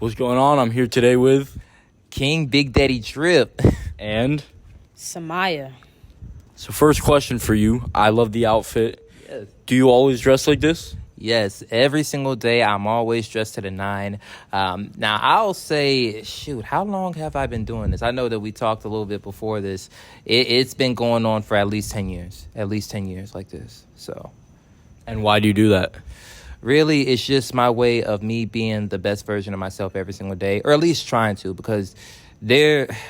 What's going on? I'm here today with King Big Daddy Drip. and Samaya. so first question for you. I love the outfit. Yes. Do you always dress like this? Yes, every single day I'm always dressed to the nine. Now, I'll say, shoot, how long have I been doing this? I know that we talked a little bit before this. It's been going on for at least 10 years. At least 10 years like this. So, And why do you do that? really, it's just my way of me being the best version of myself every single day, or at least trying to, because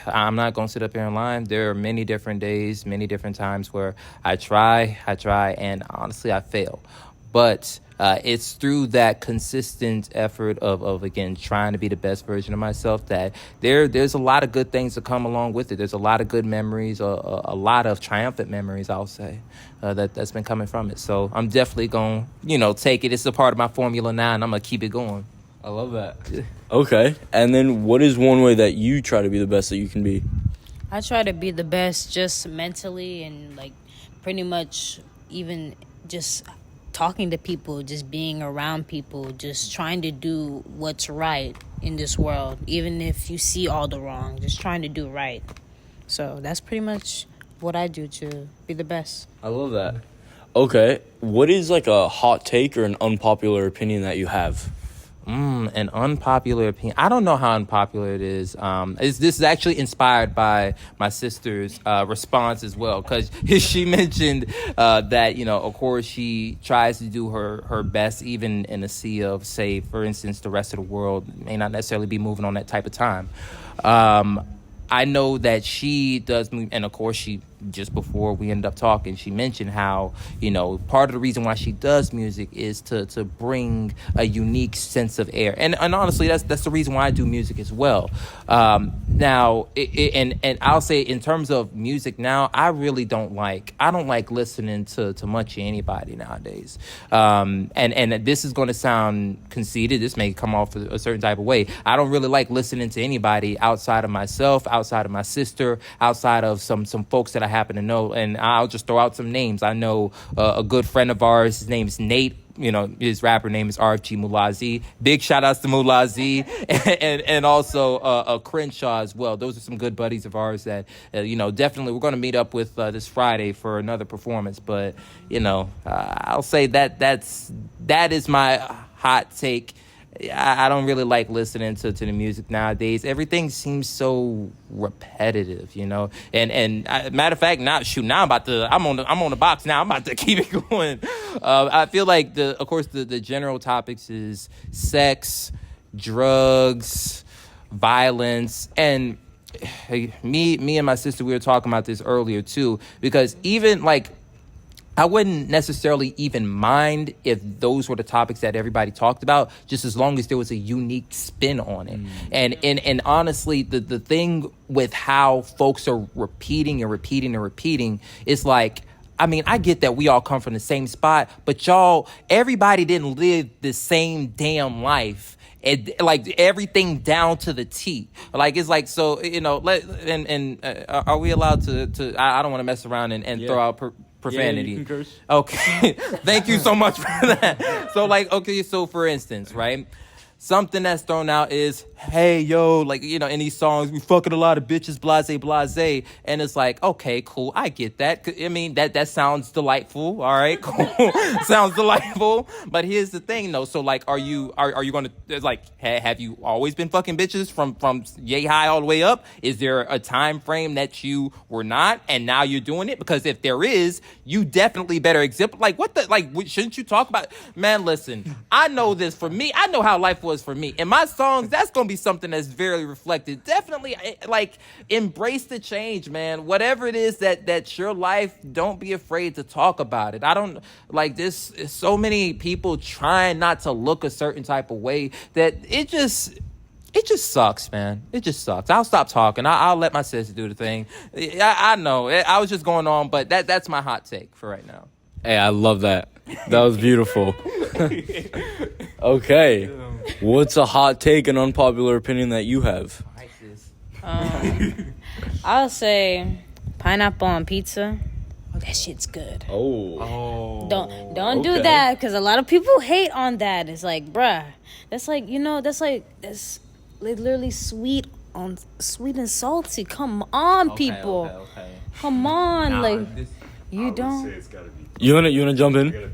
I'm not going to sit up here and lie. There are many different days, many different times where I try, and honestly, I fail. But it's through that consistent effort of again, trying to be the best version of myself that there's a lot of good things that come along with it. There's a lot of good memories, a lot of triumphant memories, I'll say, that's been coming from it. So I'm definitely going to, take it. It's a part of my formula now, and I'm going to keep it going. I love that. Okay. And then what is one way that you try to be the best that you can be? I try to be the best just mentally and pretty much even just talking to people, just being around people, just trying to do what's right in this world, even if you see all the wrong, just trying to do right. So that's pretty much what I do to be the best. I love that. Okay. What is a hot take or an unpopular opinion that you have? An unpopular opinion. I don't know how unpopular it is. This is actually inspired by my sister's response as well, because she mentioned that, of course, she tries to do her best, even in a sea of, say, for instance, the rest of the world may not necessarily be moving on that type of time. I know that she does move, and of course, she just before we ended up talking, she mentioned how, part of the reason why she does music is to bring a unique sense of air. And honestly, that's the reason why I do music as well. Now, and I'll say in terms of music now, I really don't like listening to much of anybody nowadays. And this is going to sound conceited. This may come off a certain type of way. I don't really like listening to anybody outside of myself, outside of my sister, outside of some folks that I happen to know. And I'll just throw out some names. I know a good friend of ours, his name is Nate. His rapper name is RFG Mulazi. Big shout outs to Mulazi and also Crenshaw as well. Those are some good buddies of ours that, definitely we're going to meet up with this Friday for another performance. But, I'll say that is my hot take. I don't really like listening to the music nowadays. Everything seems so repetitive, And matter of fact, now I'm on the box now. I'm about to keep it going. I feel like of course the general topics is sex, drugs, violence, and me and my sister, we were talking about this earlier too, because even I wouldn't necessarily even mind if those were the topics that everybody talked about, just as long as there was a unique spin on it. And honestly, the thing with how folks are repeating is I get that we all come from the same spot, but everybody didn't live the same damn life. Everything down to the T. So, are we allowed to I don't want to mess around and throw out profanity. Yeah, you can curse. Okay. Thank you so much for that. So for instance, right? Something that's thrown out is, hey, yo, in these songs, we fucking a lot of bitches, blase. And it's okay, cool. I get that. I mean, that sounds delightful. All right, cool. Sounds delightful. But here's the thing, though. So, are you going to, have you always been fucking bitches from yay high all the way up? Is there a time frame that you were not and now you're doing it? Because if there is, you definitely better shouldn't you talk about, man, listen, I know this for me. I know how life was for me. In my songs, that's going to be something that's very reflected. Definitely, embrace the change, man. Whatever it is that's your life, don't be afraid to talk about it. I don't, this, so many people trying not to look a certain type of way that it just sucks, man. It just sucks. I'll stop talking. I'll let my sister do the thing. I know. I was just going on, but that's my hot take for right now. Hey, I love that. That was beautiful. Okay. What's a hot take and unpopular opinion that you have? I'll say pineapple on pizza. That shit's good. Oh. Don't do that, because a lot of people hate on that. It's bruh, that's literally sweet and salty. Come on, people. Okay. Come on, Nah, like this- you don't. It's gotta be. You wanna jump in?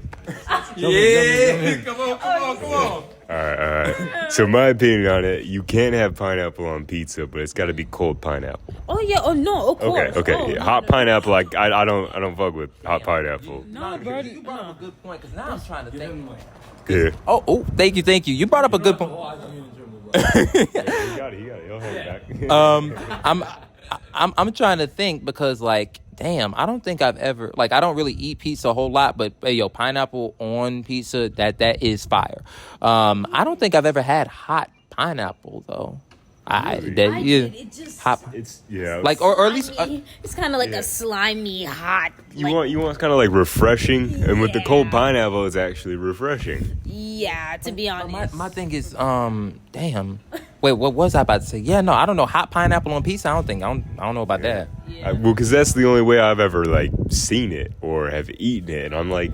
Yeah, come on. All right. So my opinion on it, you can have pineapple on pizza, but it's got to be cold pineapple. Oh yeah. Oh no. Of course. Okay. Oh, Yeah, no, hot no. pineapple, like I don't fuck with hot pineapple. No, bro, you brought up a good point because now I'm trying to think. Yeah. Oh, thank you. You brought up a good point. He got it. He'll have it back. I'm trying to think because like, damn, I don't think I've ever like I don't really eat pizza a whole lot, but hey, pineapple on pizza that is fire. I don't think I've ever had hot pineapple though. I did. It just hot. It's Like or at least slimy. It's kind of like a slimy hot. you want kind of like refreshing, and with the cold Yeah. pineapple, it's actually refreshing. Yeah, to be honest. my thing is damn. Wait, what was I about to say? Yeah, no, I don't know. Hot pineapple on pizza. I don't know about that. Yeah. Well, because that's the only way I've ever like seen it or have eaten it. And I'm like,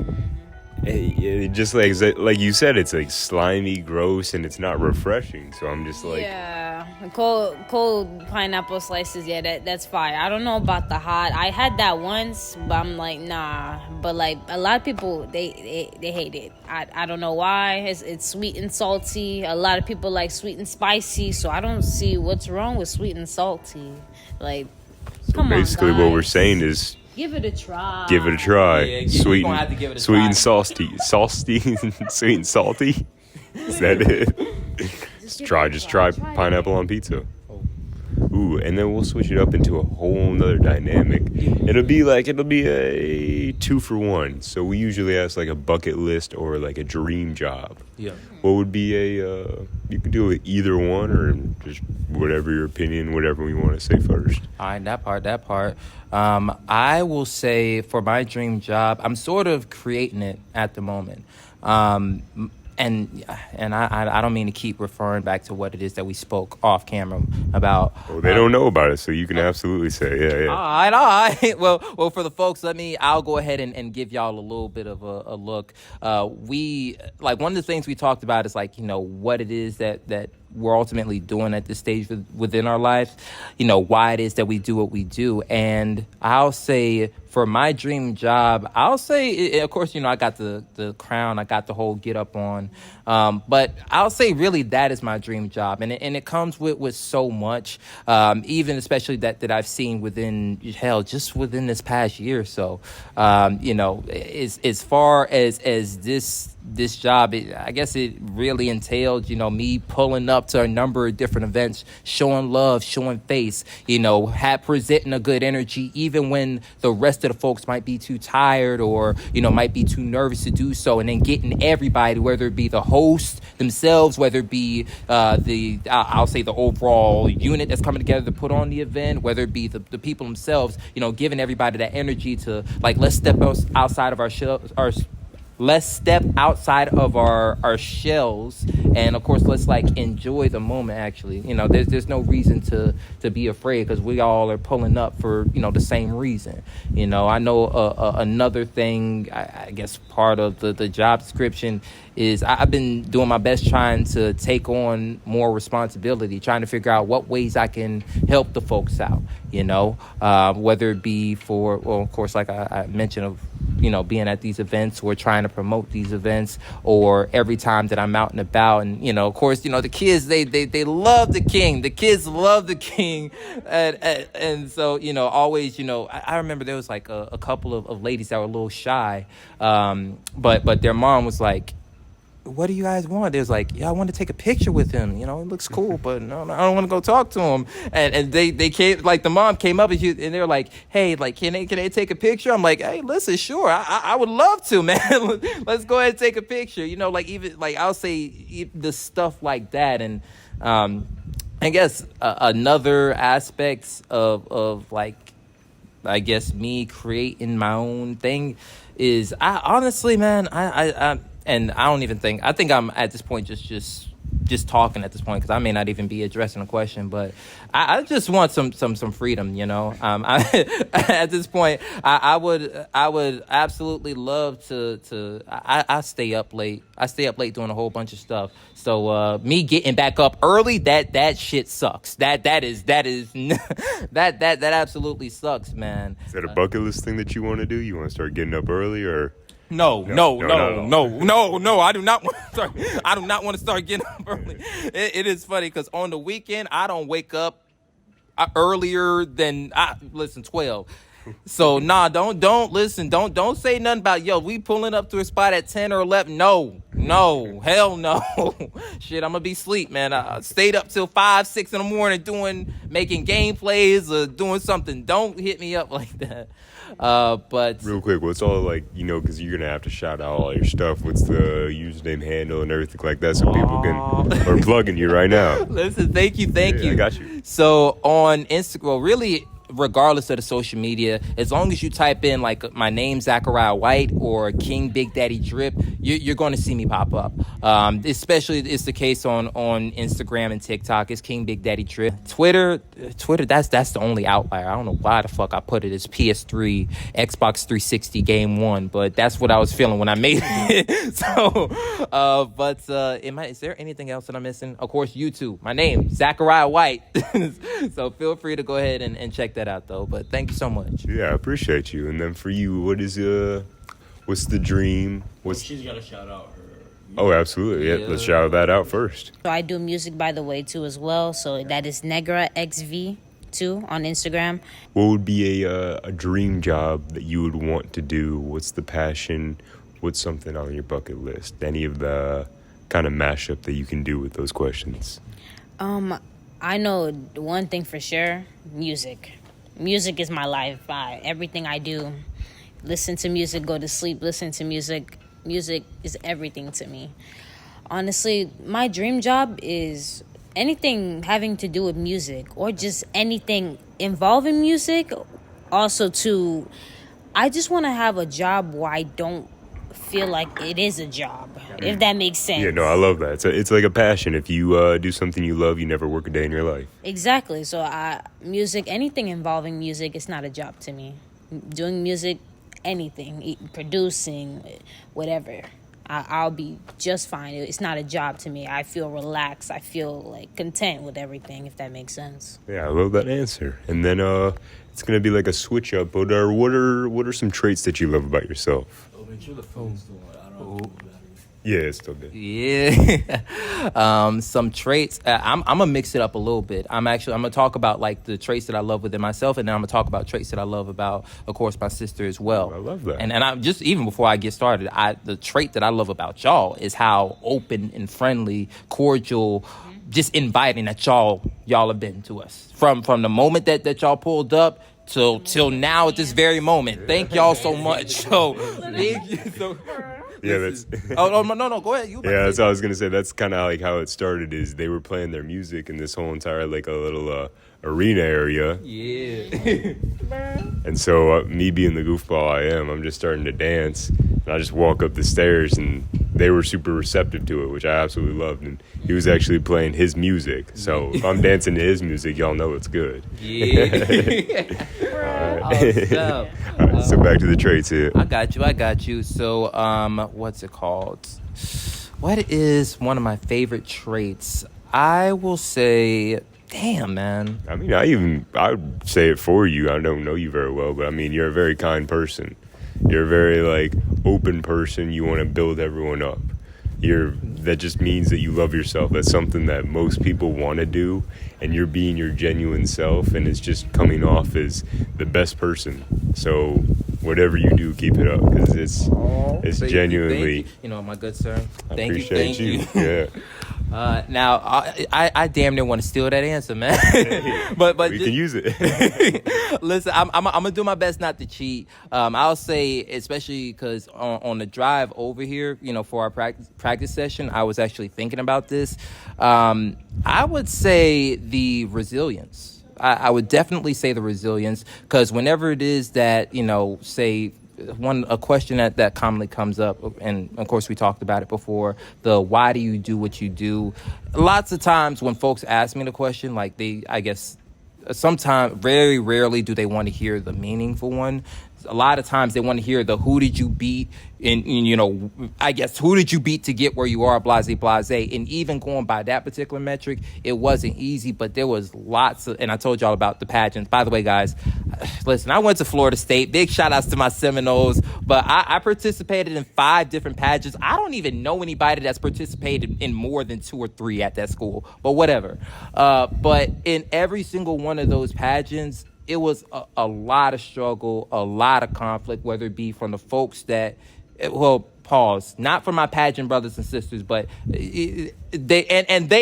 it just like you said, it's like slimy, gross, and it's not refreshing. So I'm just like, Yeah, cold pineapple slices. Yeah, that's fire. I don't know about the hot. I had that once, but I'm like, nah. But like a lot of people, they hate it. I don't know why. It's sweet and salty. A lot of people like sweet and spicy. So I don't see what's wrong with sweet and salty. Like, come on, basically what we're guys. saying is Give it a try. give it a try. Yeah, you're Sweet, gonna have to give it a sweet try. and salty, sweet and salty. Is that it? Just Try pineapple on pizza. Ooh, and then we'll switch it up into a whole nother dynamic. It'll be a 2-for-1. So we usually ask like a bucket list or like a dream job. Yeah. What would be you can do either one or just whatever your opinion, whatever we want to say first. All right, that part. I will say for my dream job, I'm sort of creating it at the moment. And I don't mean to keep referring back to what it is that we spoke off camera about. Oh, they don't know about it, so you can absolutely say, yeah. All right. Well, for the folks, I'll go ahead and give y'all a little bit of a look. We like one of the things we talked about is like, what it is that we're ultimately doing at this stage within our lives, why it is that we do what we do. And I'll say for my dream job, I'll say, of course, I got the crown, I got the whole get up on. But I'll say really that is my dream job. And it comes with so much, even especially that I've seen just within this past year or so. As far as this job, I guess it really entailed, me pulling up to a number of different events, showing love, showing face, presenting a good energy, even when the rest of the folks might be too tired or, might be too nervous to do so. And then getting everybody, whether it be the host themselves, whether it be I'll say the overall unit that's coming together to put on the event, whether it be the people themselves, giving everybody that energy to like, let's step outside of our shells, let's step outside of our shells, and of course let's like enjoy the moment. Actually, there's no reason to be afraid because we all are pulling up for the same reason. I know another thing, I guess part of the job description is I've been doing my best trying to take on more responsibility, trying to figure out what ways I can help the folks out, whether it be for, well, of course, like I mentioned, of being at these events or trying to promote these events, or every time that I'm out and about. And, of course, the kids, they love the king. The kids love the king. And so, always, I remember there was like a couple of ladies that were a little shy. But their mom was like, what do you guys want? There's like, yeah, I want to take a picture with him. It looks cool, but no, I don't want to go talk to him. And they came, like the mom came up and they were like, hey, like, can they take a picture? I'm like, hey, listen, sure, I would love to, man. Let's go ahead and take a picture. Like even like I'll say the stuff like that. And I guess another aspect of like, I guess me creating my own thing is I honestly, man, I and I don't even think, I think I'm at this point just just talking at this point, because I may not even be addressing a question, but I just want some freedom, you know. At this point, I would absolutely love to. I stay up late. I stay up late doing a whole bunch of stuff. So me getting back up early, that shit sucks. That absolutely sucks, man. Is that a bucket list thing that you want to do? You want to start getting up early, or? No. I do not want to start. I do not want to start getting up early. It is funny because on the weekend I don't wake up earlier than 12. So don't listen. Don't say nothing about we pulling up to a spot at 10 or 11. No, hell no. Shit, I'm gonna be asleep, man. I stayed up till 5, 6 in the morning making game plays or doing something. Don't hit me up like that. But real quick, what's all like, because you're gonna have to shout out all your stuff. What's the username, handle, and everything like that, so people can. We're plugging you right now. Listen, thank you. I got you. So on Instagram, really, regardless of the social media, as long as you type in like my name, Zachariah White, or King Big Daddy Drip, you're going to see me pop up. Especially it's the case on Instagram and TikTok. It's King Big Daddy Drip. Twitter, that's the only outlier. I don't know why the fuck I put it as PS3, Xbox 360 Game 1, but that's what I was feeling when I made it. So, is there anything else that I'm missing? Of course, YouTube. My name, Zachariah White. So feel free to go ahead and check that out, though. But thank you so much. Yeah, I appreciate you. And then for you, what's the dream? She's got to shout out her. Oh, absolutely. Yeah, let's shout that out first. So I do music, by the way, too, as well. So that is Negra XV2 on Instagram. What would be a dream job that you would want to do? What's the passion? What's something on your bucket list? Any of the kind of mashup that you can do with those questions? I know one thing for sure: music. Music is my life. Everything I do, listen to music, go to sleep, listen to music. Music is everything to me. Honestly, my dream job is anything having to do with music, or just anything involving music. Also, too, I just want to have a job where I don't feel like it is a job, if that makes sense. Yeah, no, I love that. It's like a passion. If you do something you love, you never work a day in your life. Exactly. So music, anything involving music, it's not a job to me. Doing music, anything, producing, whatever, I'll be just fine. It's not a job to me. I feel relaxed. I feel like content with everything, if that makes sense. Yeah, I love that answer. And then it's gonna be like a switch up. But what are some traits that you love about yourself? Oh, make sure the phone's still on. I don't know. Yeah, it's still good. Yeah. Some traits. I'm gonna mix it up a little bit. I'm gonna talk about like the traits that I love within myself, and then I'm gonna talk about traits that I love about, of course, my sister as well. I love that. And I just, even before I get started, the trait that I love about y'all is how open and friendly, cordial, just inviting that y'all have been to us from the moment that y'all pulled up till now at this very moment. Thank y'all so much. So, yeah, that's. no, go ahead. That's what I was gonna say. That's kind of like how it started. Is they were playing their music in this whole entire like a little arena area. Yeah. And so me being the goofball I am, I'm just starting to dance, and I just walk up the stairs, and they were super receptive to it, which I absolutely loved. And he was actually playing his music, so if I'm dancing to his music, y'all know it's good. Yeah. All right, so back to the traits here. I got you. So, what's it called? What is one of my favorite traits? I will say, damn, man. I mean, I would say it for you. I don't know you very well, but I mean, you're a very kind person. You're a very like open person. You want to build everyone up. That just means that you love yourself. That's something that most people want to do, and you're being your genuine self, and it's just coming off as the best person. So whatever you do, keep it up, because it's genuinely. Thank you. You know, my good sir. I Thank appreciate you. Yeah. Now I damn near want to steal that answer, man. but we can use it. Listen, I'm gonna do my best not to cheat. I'll say, especially because on the drive over here, for our practice session, I was actually thinking about this. I would say the resilience. I would definitely say the resilience, because whenever it is that, say, a question that commonly comes up, and of course we talked about it before, the why do you do what you do? Lots of times when folks ask me the question, like sometimes, very rarely do they want to hear the meaningful one. A lot of times they want to hear the who did you beat, and I guess who did you beat to get where you are, blase. And even going by that particular metric, it wasn't easy, but there was lots of, and I told y'all about the pageants. By the way, guys, listen, I went to Florida State. Big shout outs to my Seminoles, but I participated in 5 different pageants. I don't even know anybody that's participated in more than 2 or 3 at that school, but whatever. But in every single one of those pageants, it was a lot of struggle, a lot of conflict, whether it be from the folks that, pause, not from my pageant brothers and sisters, but they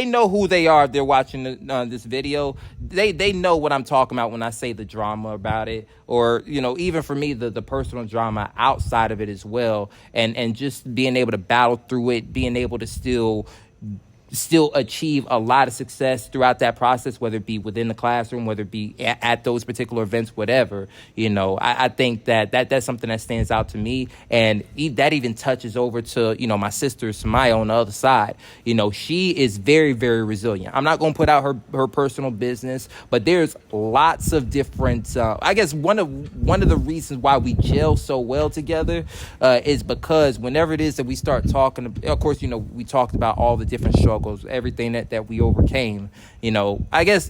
know who they are if they're watching this video. They know what I'm talking about when I say the drama about it, or, even for me, the personal drama outside of it as well. And just being able to battle through it, being able to still achieve a lot of success throughout that process, whether it be within the classroom, whether it be at those particular events, whatever. I think that's something that stands out to me, and that even touches over to my sister Samaya on the other side. She is very, very resilient. I'm not going to put out her personal business, but there's lots of different. I guess one of the reasons why we gel so well together is because whenever it is that we start talking, of course, we talked about all the different struggles, everything that we overcame. I guess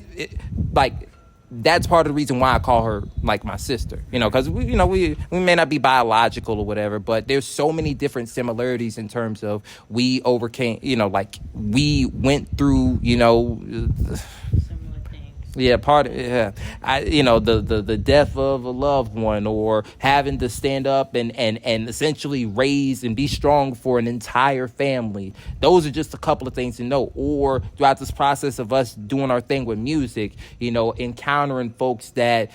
that's part of the reason why I call her like my sister, because we may not be biological or whatever, but there's so many different similarities in terms of we overcame, we went through, yeah, the death of a loved one, or having to stand up and essentially raise and be strong for an entire family. Those are just a couple of things to know. Or throughout this process of us doing our thing with music, encountering folks that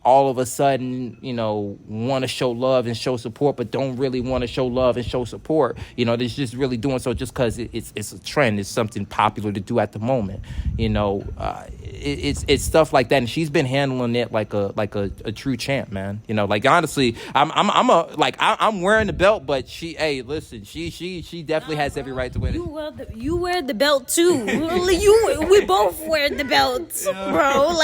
all of a sudden, want to show love and show support, but don't really want to show love and show support. They're just really doing so just because it's a trend. It's something popular to do at the moment. It's stuff like that, and she's been handling it like a true champ, man. Honestly, I'm wearing the belt, but she definitely has every right to win it. You wear the belt too. We both wear the belt, bro.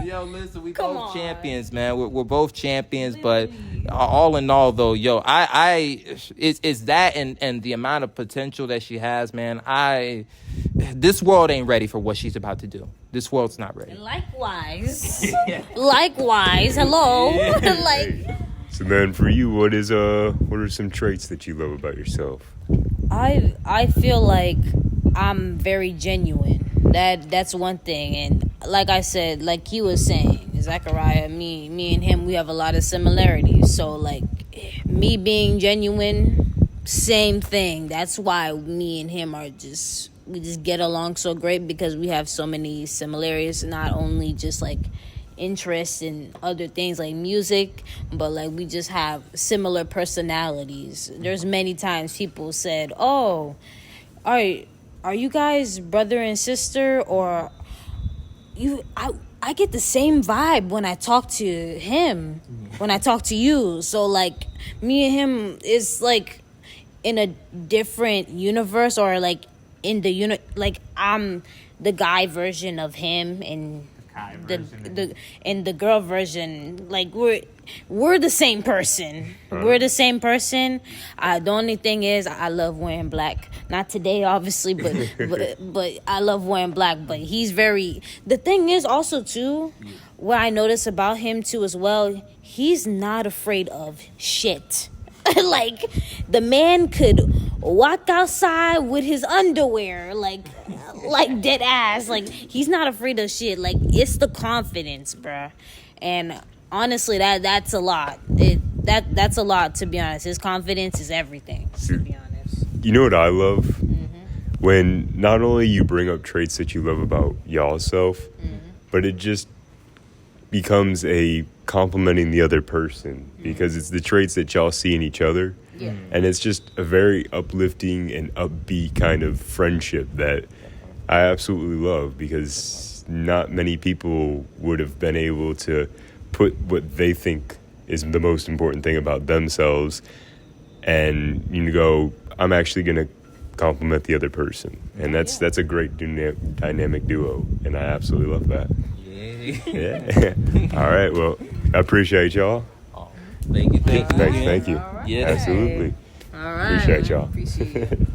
Yo, listen, we both champions. Man, we're both champions, but all in all, though, it's that and the amount of potential that she has, man. This world ain't ready for what she's about to do. This world's not ready. Likewise, hello. So then, for you, what are some traits that you love about yourself? I feel like I'm very genuine. That's one thing, and like I said, like he was saying, Zachariah, me and him, we have a lot of similarities. So me being genuine, same thing. That's why me and him we just get along so great, because we have so many similarities, not only just interests in other things like music, but we just have similar personalities. There's many times people said, "Oh, are you guys brother and sister?" Or I get the same vibe when I talk to him, when I talk to you. So me and him is in a different universe, or in the I'm the guy version of him, and the girl version, we're the same person. We're the same person. The only thing is, I love wearing black. Not today, obviously, but I love wearing black. But he's very. The thing is also too, what I notice about him too as well, he's not afraid of shit. The man could walk outside with his underwear, dead ass. He's not afraid of shit. It's the confidence, bruh. And honestly, that's a lot. That's a lot, to be honest. His confidence is everything, to be honest. You know what I love? Mm-hmm. When not only you bring up traits that you love about y'all self, but it just becomes a complimenting the other person, because it's the traits that y'all see in each other. Yeah. And it's just a very uplifting and upbeat kind of friendship that I absolutely love, because not many people would have been able to put what they think is the most important thing about themselves, and you go, I'm actually going to compliment the other person, and that's a great dynamic duo, and I absolutely love that. Yeah. All right, well, I appreciate y'all. Thank you. Thank you. All right. Yeah. Absolutely. All right. Appreciate y'all. Appreciate it.